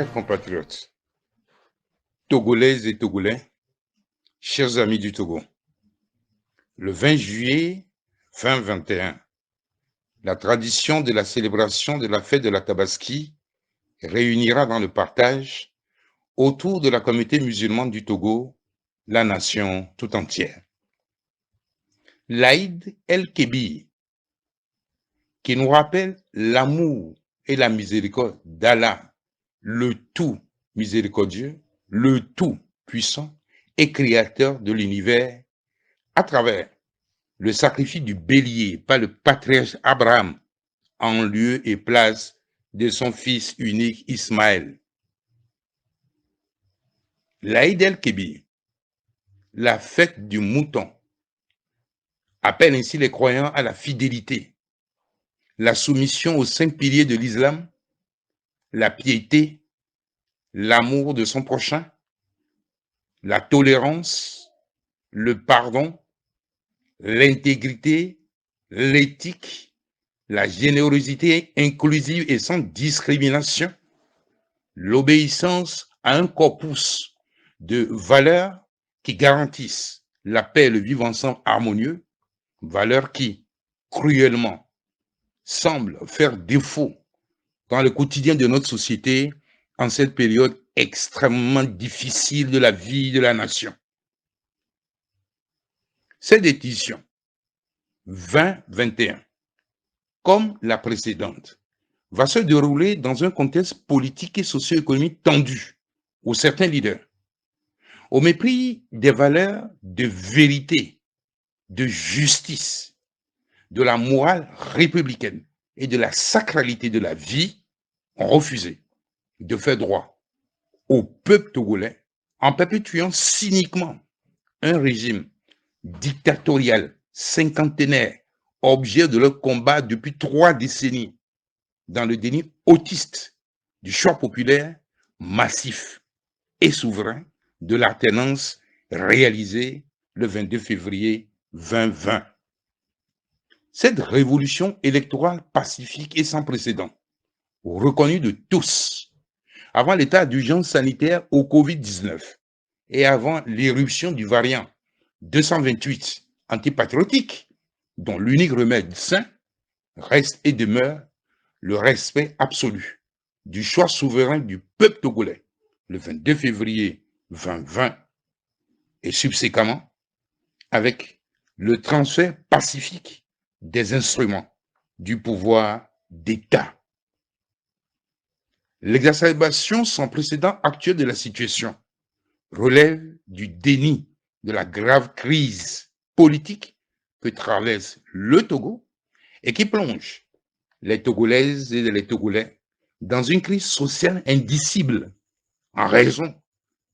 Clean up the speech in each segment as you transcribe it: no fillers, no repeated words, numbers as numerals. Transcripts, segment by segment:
Chers compatriotes, Togolaises et Togolais, chers amis du Togo, le 20 juillet 2021, la tradition de la célébration de la fête de la Tabaski réunira dans le partage, autour de la communauté musulmane du Togo, la nation tout entière. L'Aïd el-Kébir, qui nous rappelle l'amour et la miséricorde d'Allah, le tout miséricordieux, le tout puissant et créateur de l'univers, à travers le sacrifice du bélier par le patriarche Abraham en lieu et place de son fils unique Ismaël. L'Aïd el-Kébir, la fête du mouton, appelle ainsi les croyants à la fidélité, la soumission aux 5 piliers de l'islam, la piété, l'amour de son prochain, la tolérance, le pardon, l'intégrité, l'éthique, la générosité inclusive et sans discrimination, l'obéissance à un corpus de valeurs qui garantissent la paix et le vivre ensemble harmonieux, valeurs qui, cruellement, semblent faire défaut dans le quotidien de notre société en cette période extrêmement difficile de la vie de la nation. Cette édition 2021, comme la précédente, va se dérouler dans un contexte politique et socio-économique tendu, où certains leaders, au mépris des valeurs de vérité, de justice, de la morale républicaine et de la sacralité de la vie, ont refusé de faire droit au peuple togolais en perpétuant cyniquement un régime dictatorial, cinquantenaire, objet de leur combat depuis 3 décennies, dans le déni autiste du choix populaire massif et souverain de l'alternance réalisée le 22 février 2020. Cette révolution électorale pacifique et sans précédent, reconnue de tous, avant l'état d'urgence sanitaire au Covid-19 et avant l'éruption du variant 228 antipatriotique, dont l'unique remède sain reste et demeure le respect absolu du choix souverain du peuple togolais le 22 février 2020 et subséquemment avec le transfert pacifique des instruments du pouvoir d'État. L'exacerbation sans précédent actuelle de la situation relève du déni de la grave crise politique que traverse le Togo et qui plonge les Togolaises et les Togolais dans une crise sociale indicible en raison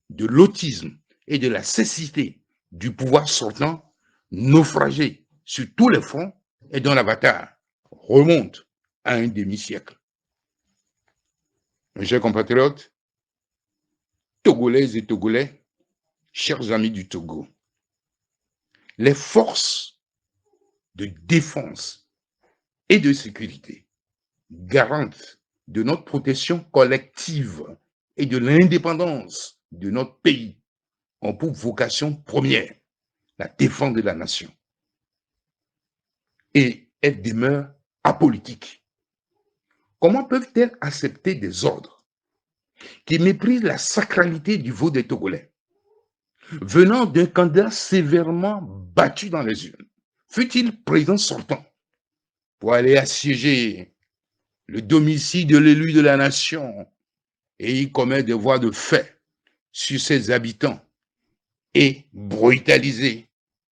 de l'autisme et de la cécité du pouvoir sortant naufragé sur tous les fronts et dont l'avatar remonte à un demi-siècle. Mes chers compatriotes, Togolaises et Togolais, chers amis du Togo, les forces de défense et de sécurité, garantes de notre protection collective et de l'indépendance de notre pays, ont pour vocation première la défense de la nation. Et elles demeurent apolitiques. Comment peuvent-elles accepter des ordres qui méprisent la sacralité du vote des Togolais, venant d'un candidat sévèrement battu dans les urnes, fut-il président sortant, pour aller assiéger le domicile de l'élu de la nation et y commettre des voies de fait sur ses habitants et brutaliser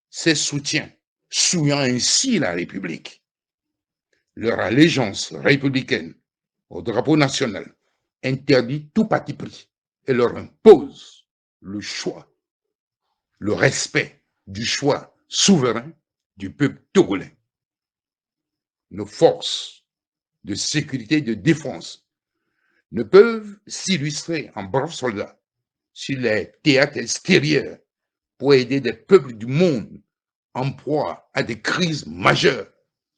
ses soutiens, souillant ainsi la République. Leur allégeance républicaine au drapeau national interdit tout parti pris et leur impose le choix, le respect du choix souverain du peuple togolais. Nos forces de sécurité et de défense ne peuvent s'illustrer en braves soldats sur les théâtres extérieurs pour aider des peuples du monde en proie à des crises majeures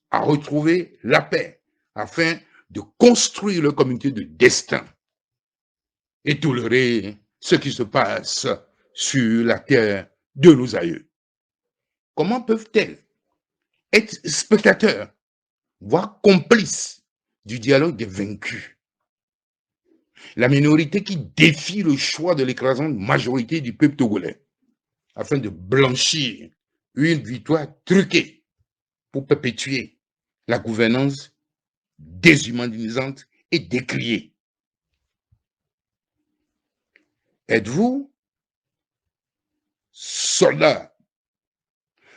à retrouver la paix afin de construire leur communauté de destin. et tolérer ce qui se passe sur la terre de nos aïeux? Comment peuvent-elles être spectateurs, voire complices du dialogue des vaincus? La minorité qui défie le choix de l'écrasante majorité du peuple togolais afin de blanchir une victoire truquée pour perpétuer la gouvernance déshumanisante et décriée. Êtes-vous soldat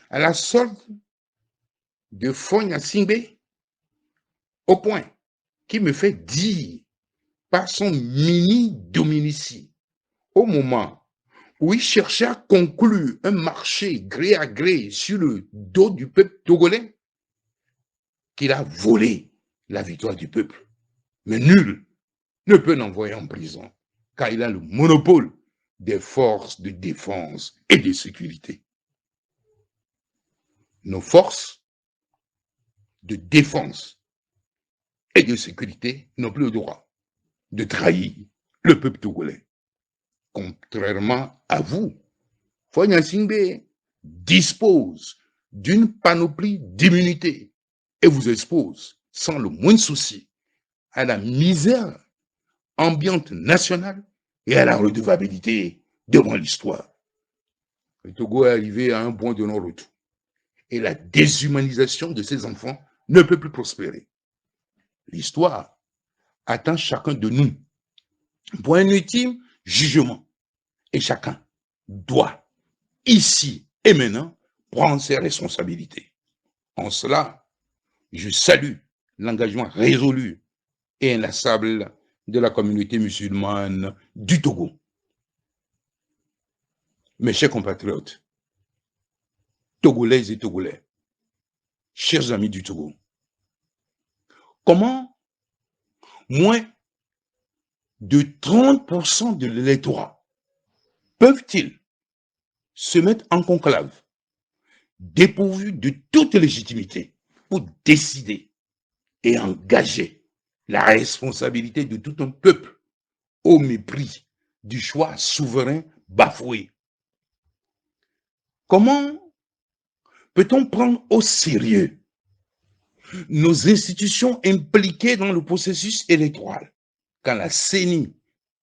à la solde de Fogna Singbe, au point qui me fait dire par son mini-dominici, au moment où il cherchait à conclure un marché gré à gré sur le dos du peuple togolais, qu'il a volé la victoire du peuple. Mais nul ne peut l'envoyer en prison, car il a le monopole des forces de défense et de sécurité. Nos forces de défense et de sécurité n'ont plus le droit de trahir le peuple togolais. Contrairement à vous, Fogna Singbe dispose d'une panoplie d'immunité et vous expose sans le moindre souci à la misère ambiante nationale et à la redevabilité devant l'histoire. Le Togo est arrivé à un point de non-retour et la déshumanisation de ses enfants ne peut plus prospérer. L'histoire attend chacun de nous pour un ultime jugement et chacun doit, ici et maintenant, prendre ses responsabilités. En cela, je salue l'engagement résolu et inlassable de la communauté musulmane du Togo. Mes chers compatriotes, Togolaises et Togolais, chers amis du Togo, comment moins de 30% de l'électorat peuvent-ils se mettre en conclave, dépourvus de toute légitimité, pour décider et engager la responsabilité de tout un peuple au mépris du choix souverain bafoué? Comment peut-on prendre au sérieux nos institutions impliquées dans le processus électoral quand la CENI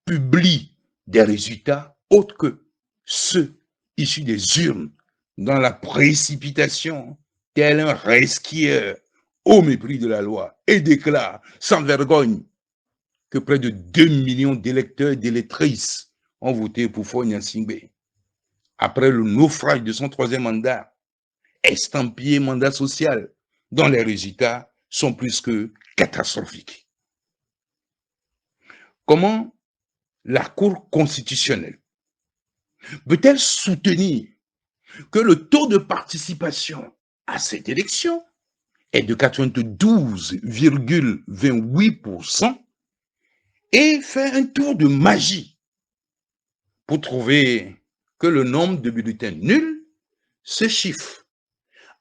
publie des résultats autres que ceux issus des urnes dans la précipitation, tel un resquieur au mépris de la loi, et déclare sans vergogne que près de 2 millions d'électeurs et d'électrices ont voté pour Fogna Singbe après le naufrage de son troisième mandat, estampillé mandat social, dont les résultats sont plus que catastrophiques. Comment la Cour constitutionnelle peut-elle soutenir que le taux de participation à cette élection est de 92,28% et fait un tour de magie pour trouver que le nombre de bulletins nuls se chiffre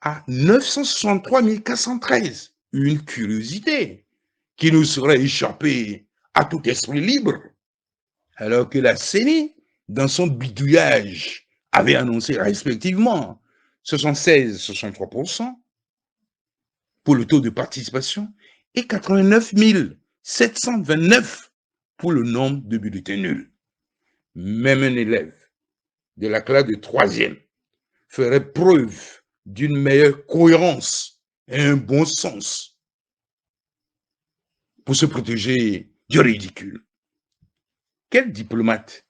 à 963 413? Une curiosité qui nous serait échappée à tout esprit libre, alors que la CENI, dans son bidouillage, avait annoncé respectivement 76-63% pour le taux de participation et 89 729 pour le nombre de bulletins nuls. Même un élève de la classe de 3e ferait preuve d'une meilleure cohérence et un bon sens pour se protéger du ridicule. Quel diplomate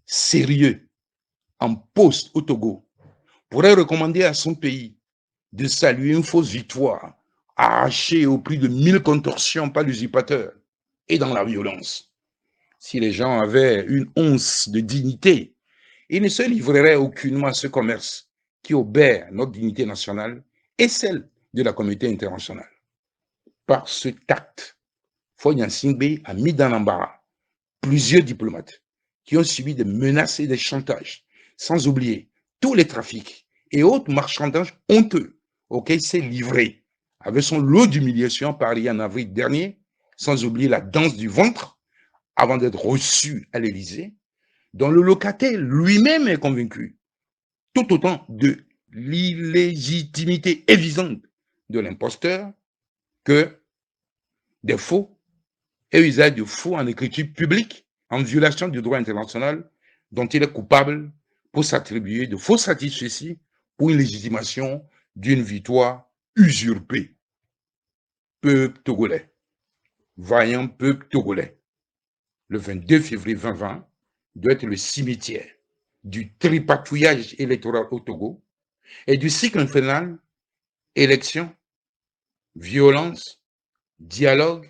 sérieux en poste au Togo pourrait recommander à son pays de saluer une fausse victoire arrachée au prix de 1000 contorsions par l'usurpateur et dans la violence? Si les gens avaient une once de dignité, ils ne se livreraient aucunement à ce commerce qui obère notre dignité nationale et celle de la communauté internationale. Par ce tact, Fogna Singbe a mis dans l'embarras plusieurs diplomates qui ont subi des menaces et des chantages, sans oublier tous les trafics et autres marchandages honteux auxquels il s'est livré avec son lot d'humiliation à Paris en avril dernier, sans oublier la danse du ventre avant d'être reçu à l'Élysée, dont le locataire lui-même est convaincu, tout autant de l'illégitimité évidente de l'imposteur que des faux et usage de faux en écriture publique en violation du droit international dont il est coupable pour s'attribuer de faux satisfecits pour une légitimation d'une victoire usurpée. Peuple togolais, vaillant peuple togolais, le 22 février 2020 doit être le cimetière du tripatouillage électoral au Togo et du cycle infernal élection, violence, dialogue,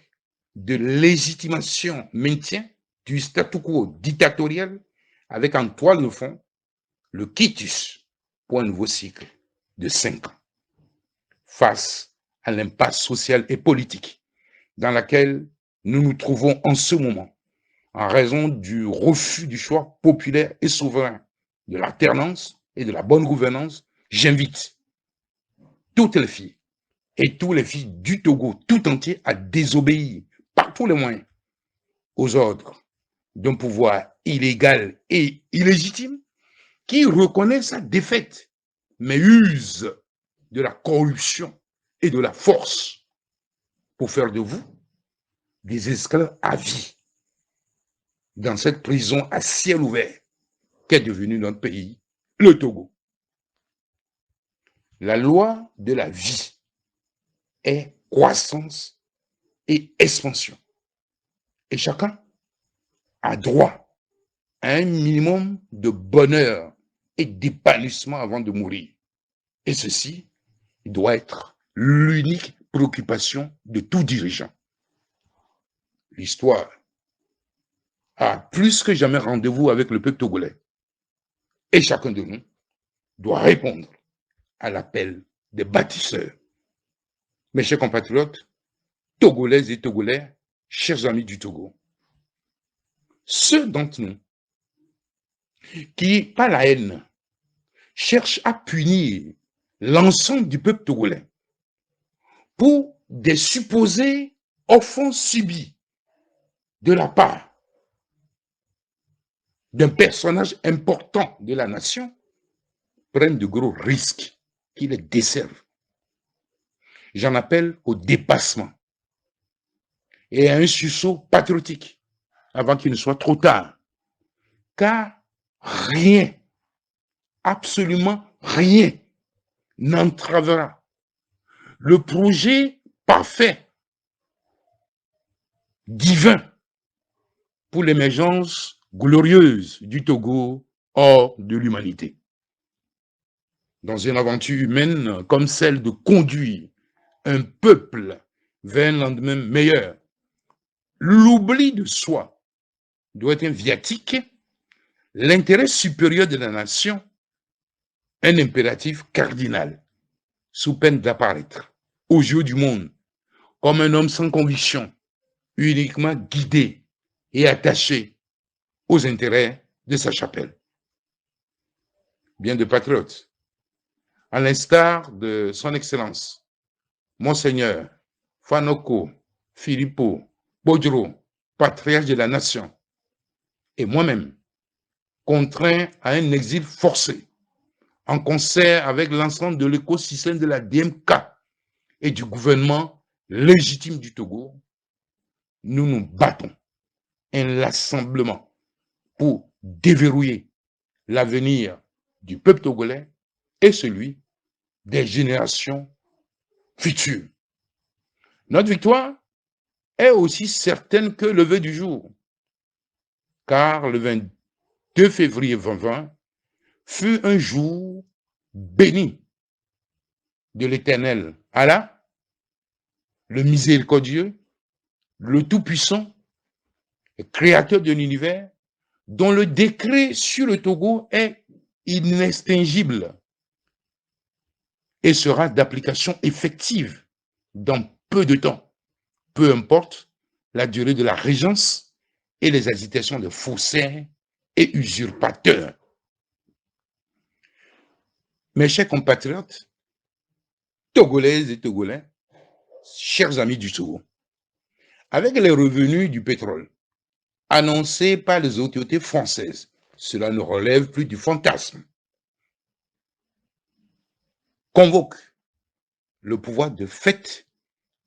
de légitimation, maintien du statu quo dictatorial avec en toile de fond le quitus pour un nouveau cycle de 5 ans face à l'impasse sociale et politique dans laquelle nous nous trouvons en ce moment en raison du refus du choix populaire et souverain de l'alternance et de la bonne gouvernance. J'invite toutes les filles et tous les filles du Togo tout entier à désobéir par tous les moyens aux ordres d'un pouvoir illégal et illégitime qui reconnaît sa défaite, mais use de la corruption et de la force pour faire de vous des esclaves à vie dans cette prison à ciel ouvert qu'est devenu notre pays, le Togo. La loi de la vie est croissance et expansion. Et chacun a droit à un minimum de bonheur et d'épanouissement avant de mourir. Et ceci doit être l'unique préoccupation de tout dirigeant. L'histoire a plus que jamais rendez-vous avec le peuple togolais. Et chacun de nous doit répondre à l'appel des bâtisseurs. Mes chers compatriotes, Togolaises et Togolais, chers amis du Togo, ceux d'entre nous qui, par la haine, cherchent à punir l'ensemble du peuple togolais pour des supposées offenses subies de la part d'un personnage important de la nation, prennent de gros risques qui les desservent. J'en appelle au dépassement et à un sursaut patriotique avant qu'il ne soit trop tard. Car rien, absolument rien, n'entravera le projet parfait, divin, pour l'émergence glorieuse du Togo hors de l'humanité. Dans une aventure humaine comme celle de conduire un peuple vers un lendemain meilleur, l'oubli de soi doit être un viatique, l'intérêt supérieur de la nation, un impératif cardinal, sous peine d'apparaître aux yeux du monde comme un homme sans conviction, uniquement guidé et attaché aux intérêts de sa chapelle. Bien de patriotes, à l'instar de son Excellence, Monseigneur Fanoko Filippo Bodjoro, patriarche de la nation, et moi-même, contraint à un exil forcé, en concert avec l'ensemble de l'écosystème de la DMK et du gouvernement légitime du Togo, nous nous battons inlassablement pour déverrouiller l'avenir du peuple togolais et celui des générations futures. Notre victoire est aussi certaine que le lever du jour, car le 22 février 2020 fut un jour béni de l'Éternel Allah, le miséricordieux, le Tout-Puissant, le Créateur de l'univers, dont le décret sur le Togo est inextinguible et sera d'application effective dans peu de temps, peu importe la durée de la régence et les agitations de faussaires et usurpateurs. Mes chers compatriotes, Togolaises et Togolais, chers amis du Togo, avec les revenus du pétrole, annoncé par les autorités françaises. Cela ne relève plus du fantasme. Convoque le pouvoir de fait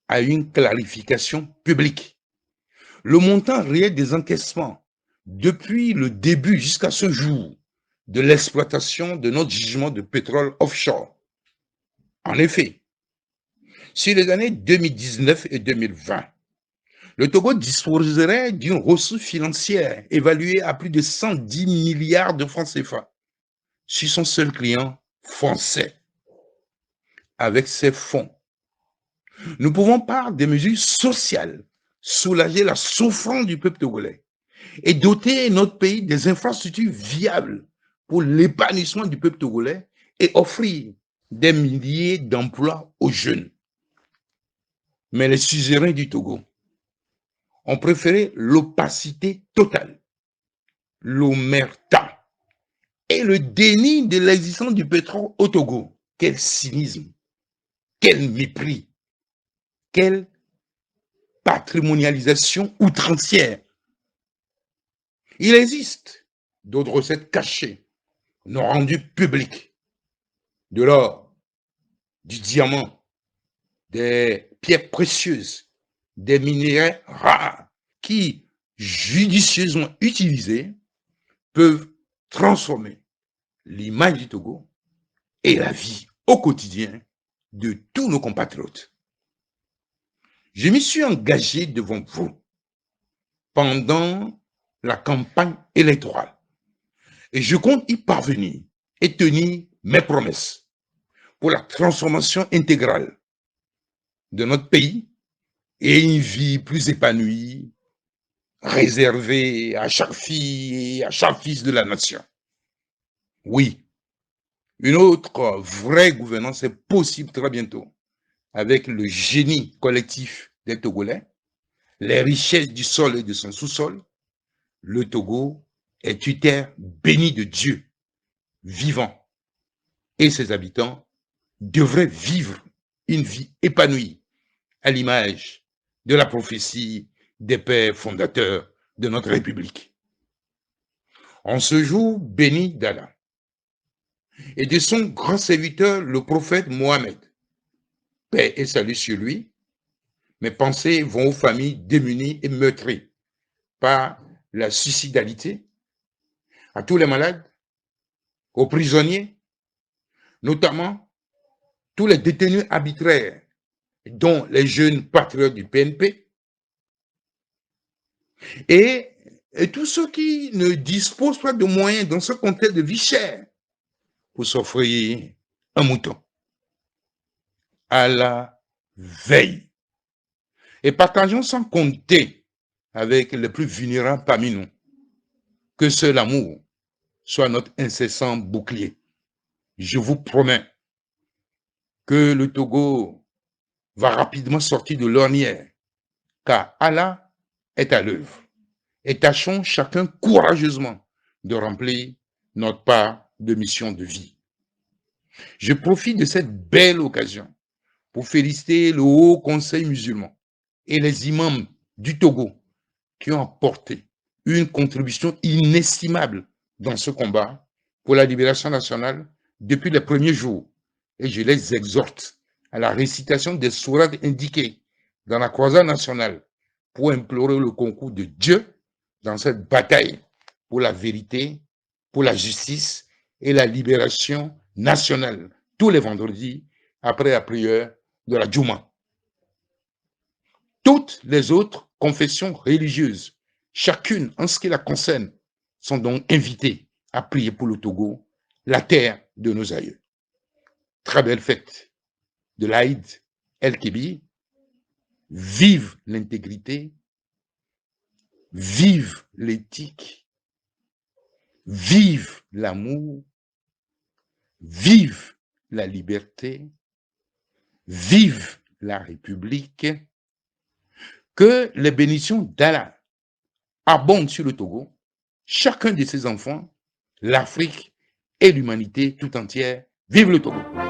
à une clarification publique. Le montant réel des encaissements depuis le début jusqu'à ce jour de l'exploitation de notre gisement de pétrole offshore. En effet, sur les années 2019 et 2020, le Togo disposerait d'une ressource financière évaluée à plus de 110 milliards de francs CFA sur son seul client français. Avec ces fonds, nous pouvons, par des mesures sociales, soulager la souffrance du peuple togolais et doter notre pays des infrastructures viables pour l'épanouissement du peuple togolais et offrir des milliers d'emplois aux jeunes. Mais les suzerains du Togo ont préféré l'opacité totale, l'omerta et le déni de l'existence du pétrole au Togo. Quel cynisme, quel mépris, quelle patrimonialisation outrancière. Il existe d'autres recettes cachées, non rendues publiques, de l'or, du diamant, des pierres précieuses, des minéraux rares qui, judicieusement utilisés, peuvent transformer l'image du Togo et la vie au quotidien de tous nos compatriotes. Je m'y suis engagé devant vous pendant la campagne électorale et je compte y parvenir et tenir mes promesses pour la transformation intégrale de notre pays et une vie plus épanouie, réservée à chaque fille et à chaque fils de la nation. Oui, une autre vraie gouvernance est possible très bientôt avec le génie collectif des Togolais, les richesses du sol et de son sous-sol. Le Togo est une terre bénie de Dieu, vivant, et ses habitants devraient vivre une vie épanouie à l'image de la prophétie des pères fondateurs de notre République. En ce jour béni d'Allah et de son grand serviteur, le prophète Mohammed, paix et salut sur lui, mes pensées vont aux familles démunies et meurtries par la suicidalité, à tous les malades, aux prisonniers, notamment tous les détenus arbitraires, dont les jeunes patriotes du PNP, et tous ceux qui ne disposent pas de moyens dans ce contexte de vie chère pour s'offrir un mouton. À la veille. Et partageons sans compter avec les plus vulnérables parmi nous. Que seul l'amour soit notre incessant bouclier. Je vous promets que le Togo va rapidement sortir de l'ornière, car Allah est à l'œuvre. Et tâchons chacun courageusement de remplir notre part de mission de vie. Je profite de cette belle occasion pour féliciter le Haut Conseil musulman et les imams du Togo qui ont apporté une contribution inestimable dans ce combat pour la libération nationale depuis les premiers jours. Et je les exhorte à la récitation des sourates indiquées dans la croisade nationale pour implorer le concours de Dieu dans cette bataille pour la vérité, pour la justice et la libération nationale tous les vendredis après la prière de la Djouma. Toutes les autres confessions religieuses, chacune en ce qui la concerne, sont donc invitées à prier pour le Togo, la terre de nos aïeux. Très belle fête de l'Aïd El-Kébi. Vive l'intégrité, vive l'éthique, vive l'amour, vive la liberté, vive la République. Que les bénédictions d'Allah abondent sur le Togo, chacun de ses enfants, l'Afrique et l'humanité tout entière. Vive le Togo!